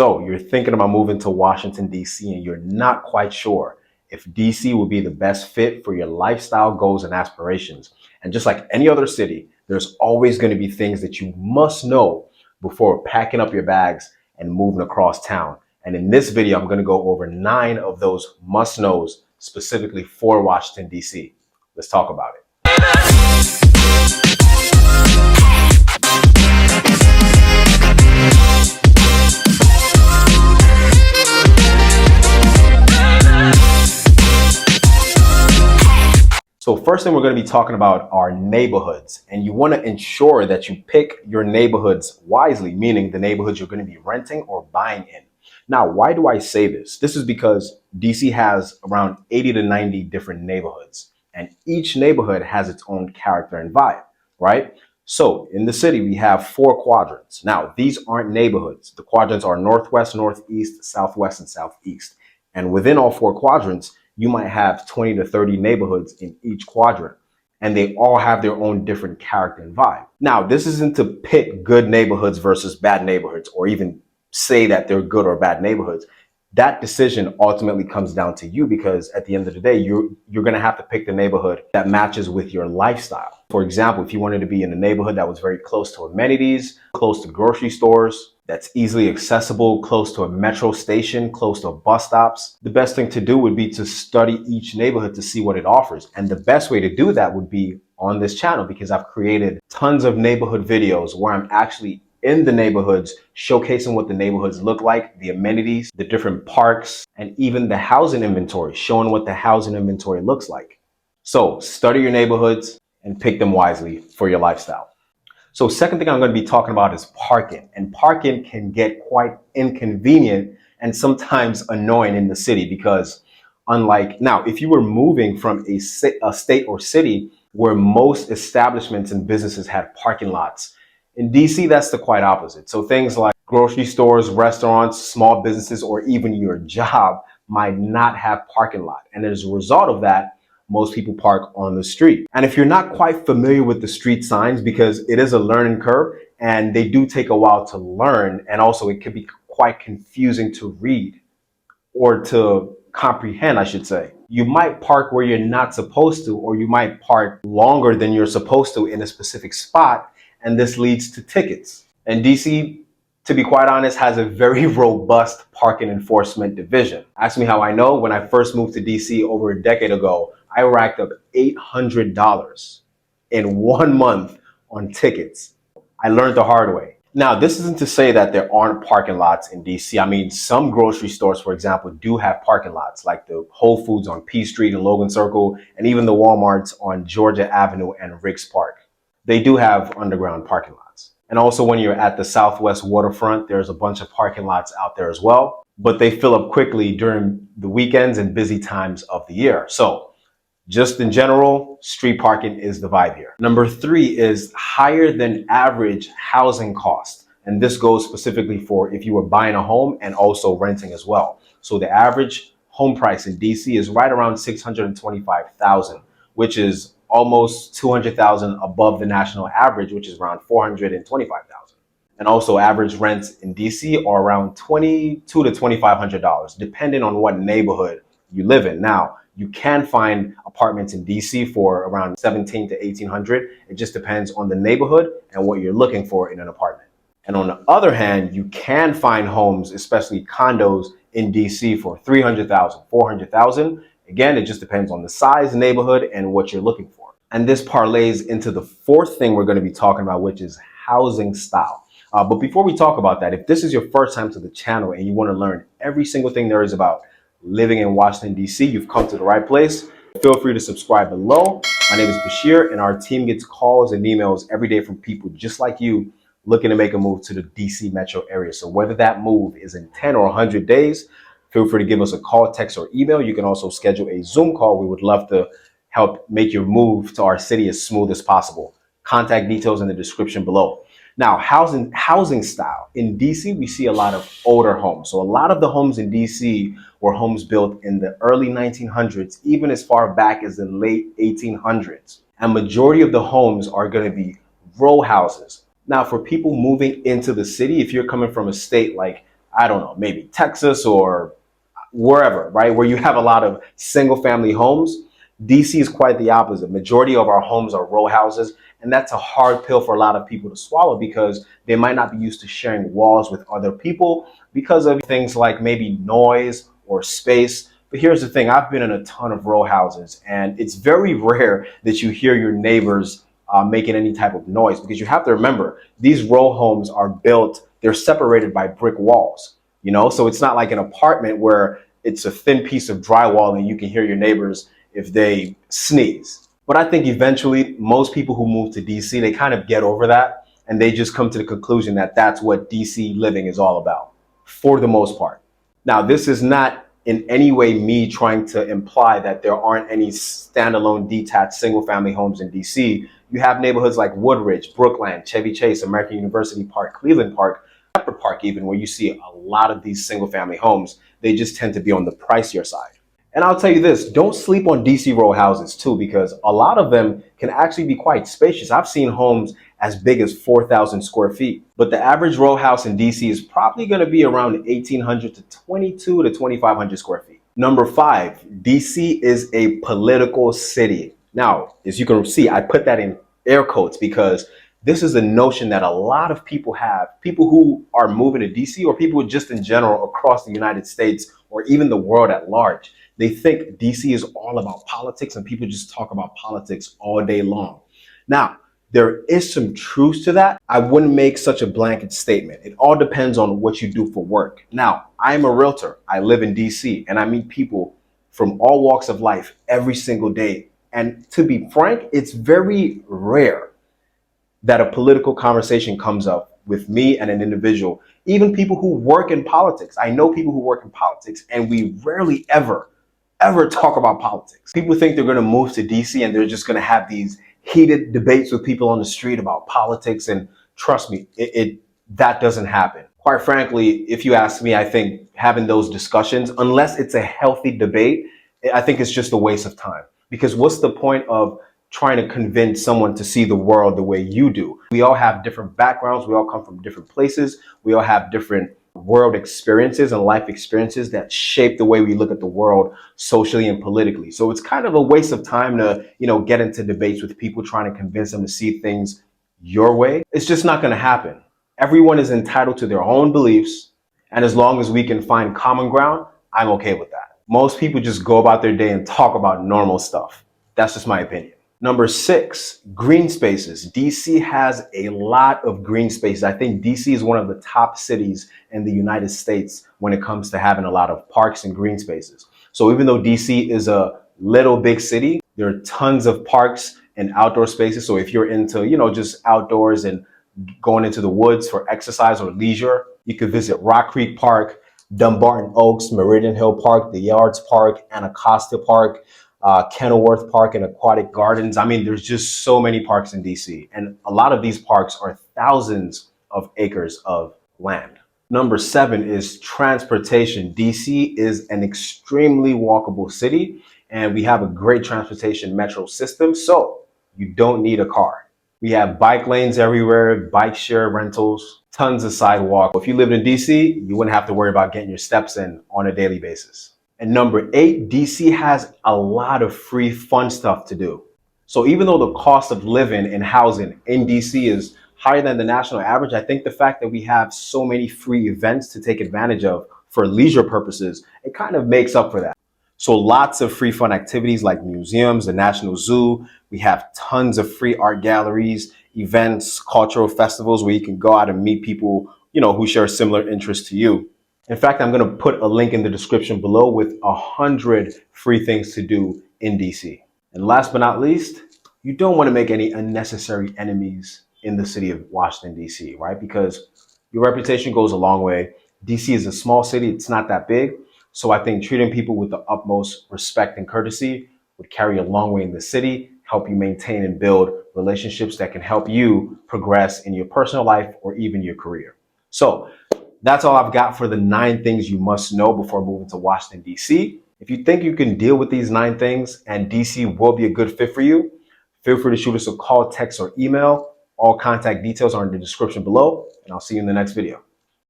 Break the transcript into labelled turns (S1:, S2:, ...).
S1: So you're thinking about moving to Washington, D.C., and you're not quite sure if D.C. will be the best fit for your lifestyle goals and aspirations. And just like any other city, there's always going to be things that you must know before packing up your bags and moving across town. And in this video, I'm going to go over 9 of those must-knows specifically for Washington, D.C. Let's talk about it. So first thing we're going to be talking about are neighborhoods, and you want to ensure that you pick your neighborhoods wisely, meaning the neighborhoods you're going to be renting or buying in. Now, why do I say this? This is because DC has around 80 to 90 different neighborhoods, and each neighborhood has its own character and vibe, right? So in the city, we have 4 quadrants. Now, these aren't neighborhoods. The quadrants are northwest, northeast, southwest, and southeast. And within all 4 quadrants, you might have 20 to 30 neighborhoods in each quadrant, and they all have their own different character and vibe. Now, this isn't to pit good neighborhoods versus bad neighborhoods, or even say that they're good or bad neighborhoods. That decision ultimately comes down to you, because at the end of the day, you're going to have to pick the neighborhood that matches with your lifestyle. For example, if you wanted to be in a neighborhood that was very close to amenities, close to grocery stores, that's easily accessible, close to a metro station, close to bus stops, the best thing to do would be to study each neighborhood to see what it offers. And the best way to do that would be on this channel, because I've created tons of neighborhood videos where I'm actually in the neighborhoods, showcasing what the neighborhoods look like, the amenities, the different parks, and even the housing inventory, showing what the housing inventory looks like. So study your neighborhoods and pick them wisely for your lifestyle. So second thing I'm going to be talking about is parking. And parking can get quite inconvenient and sometimes annoying in the city, because unlike now, if you were moving from a state or city where most establishments and businesses had parking lots, in DC, that's the quite opposite. So things like grocery stores, restaurants, small businesses, or even your job might not have parking lot. And as a result of that, most people park on the street. And if you're not quite familiar with the street signs, because it is a learning curve and they do take a while to learn, and also it could be quite confusing to read or to comprehend, I should say. You might park where you're not supposed to, or you might park longer than you're supposed to in a specific spot, and this leads to tickets. And DC, to be quite honest, has a very robust parking enforcement division. Ask me how I know. When I first moved to DC over a decade ago, I racked up $800 in 1 month on tickets. I learned the hard way. Now, this isn't to say that there aren't parking lots in DC. I mean, some grocery stores, for example, do have parking lots, like the Whole Foods on P Street and Logan Circle, and even the Walmarts on Georgia Avenue and Riggs Park. They do have underground parking lots. And also when you're at the Southwest waterfront, there's a bunch of parking lots out there as well, but they fill up quickly during the weekends and busy times of the year. So just in general, street parking is the vibe here. Number 3 is higher than average housing cost. And this goes specifically for if you were buying a home and also renting as well. So the average home price in DC is right around $625,000, which is almost $200,000 above the national average, which is around $425,000. And also average rents in DC are around $2,200 to $2,500, depending on what neighborhood you live in. Now, you can find apartments in DC for around $1,700 to $1,800. It just depends on the neighborhood and what you're looking for in an apartment. And on the other hand, you can find homes, especially condos in DC, for $300,000, $400,000. Again, it just depends on the size, neighborhood, and what you're looking for. And this parlays into the 4th thing we're going to be talking about, which is housing style. But before we talk about that, if this is your first time to the channel and you want to learn every single thing there is about living in Washington, D.C., you've come to the right place. Feel free to subscribe below. My name is Bashir, and our team gets calls and emails every day from people just like you looking to make a move to the DC metro area. So whether that move is in 10 or 100 days, feel free to give us a call, text, or email. You can also schedule a Zoom call. We would love to help make your move to our city as smooth as possible. Contact details in the description below. Now, housing style. In DC, we see a lot of older homes. So a lot of the homes in DC were homes built in the early 1900s, even as far back as the late 1800s. And majority of the homes are going to be row houses. Now, for people moving into the city, if you're coming from a state like I don't know, maybe Texas or wherever, right, where you have a lot of single family homes. DC is quite the opposite. Majority of our homes are row houses, and that's a hard pill for a lot of people to swallow because they might not be used to sharing walls with other people because of things like maybe noise or space. But here's the thing, I've been in a ton of row houses, and it's very rare that you hear your neighbors making any type of noise, because you have to remember, these row homes are built, they're separated by brick walls. So it's not like an apartment where it's a thin piece of drywall and you can hear your neighbors if they sneeze. But I think eventually most people who move to DC, they kind of get over that and they just come to the conclusion that that's what DC living is all about for the most part. Now, this is not in any way me trying to imply that there aren't any standalone detached single family homes in DC. You have neighborhoods like Woodridge, Brookland, Chevy Chase, American University Park, Cleveland Park, Pepper Park even, where you see a lot of these single family homes. They just tend to be on the pricier side. And I'll tell you this, don't sleep on DC row houses too, because a lot of them can actually be quite spacious. I've seen homes as big as 4,000 square feet, but the average row house in DC is probably going to be around 1,800 to 22 to 2,500 square feet. Number 5, DC is a political city. Now, as you can see, I put that in air quotes because this is a notion that a lot of people have, people who are moving to DC or people just in general across the United States or even the world at large. They think DC is all about politics and people just talk about politics all day long. Now, there is some truth to that. I wouldn't make such a blanket statement. It all depends on what you do for work. Now, I'm a realtor. I live in DC and I meet people from all walks of life every single day. And to be frank, it's very rare that a political conversation comes up with me and an individual, even people who work in politics. I know people who work in politics and we rarely ever talk about politics. People think they're going to move to DC and they're just going to have these heated debates with people on the street about politics. And trust me, that doesn't happen. Quite frankly, if you ask me, I think having those discussions, unless it's a healthy debate, I think it's just a waste of time. Because what's the point of trying to convince someone to see the world the way you do? We all have different backgrounds. We all come from different places. We all have different world experiences and life experiences that shape the way we look at the world socially and politically. So it's kind of a waste of time to, get into debates with people trying to convince them to see things your way. It's just not going to happen. Everyone is entitled to their own beliefs. And as long as we can find common ground, I'm okay with that. Most people just go about their day and talk about normal stuff. That's just my opinion. Number 6, green spaces. DC has a lot of green spaces. I think DC is one of the top cities in the United States when it comes to having a lot of parks and green spaces. So even though DC is a little big city, there are tons of parks and outdoor spaces. So if you're into, just outdoors and going into the woods for exercise or leisure, you could visit Rock Creek Park, Dumbarton Oaks, Meridian Hill Park, the Yards Park, Anacostia Park, Kenilworth Park and Aquatic Gardens. I mean, there's just so many parks in DC, and a lot of these parks are thousands of acres of land. Number 7 is transportation. DC is an extremely walkable city, and we have a great transportation metro system, so you don't need a car. We have bike lanes everywhere, bike share rentals, tons of sidewalk. If you lived in DC, you wouldn't have to worry about getting your steps in on a daily basis. And number 8, DC has a lot of free fun stuff to do. So even though the cost of living and housing in DC is higher than the national average, I think the fact that we have so many free events to take advantage of for leisure purposes, it kind of makes up for that. So lots of free fun activities like museums, the National Zoo. We have tons of free art galleries, events, cultural festivals where you can go out and meet people, who share similar interests to you. In fact, I'm going to put a link in the description below with 100 free things to do in DC. And last but not least, you don't want to make any unnecessary enemies in the city of Washington, DC, right? Because your reputation goes a long way. DC is a small city. It's not that big. So I think treating people with the utmost respect and courtesy would carry a long way in the city, help you maintain and build relationships that can help you progress in your personal life or even your career. So that's all I've got for the 9 things you must know before moving to Washington, D.C. If you think you can deal with these 9 things and D.C. will be a good fit for you, feel free to shoot us a call, text, or email. All contact details are in the description below, and I'll see you in the next video.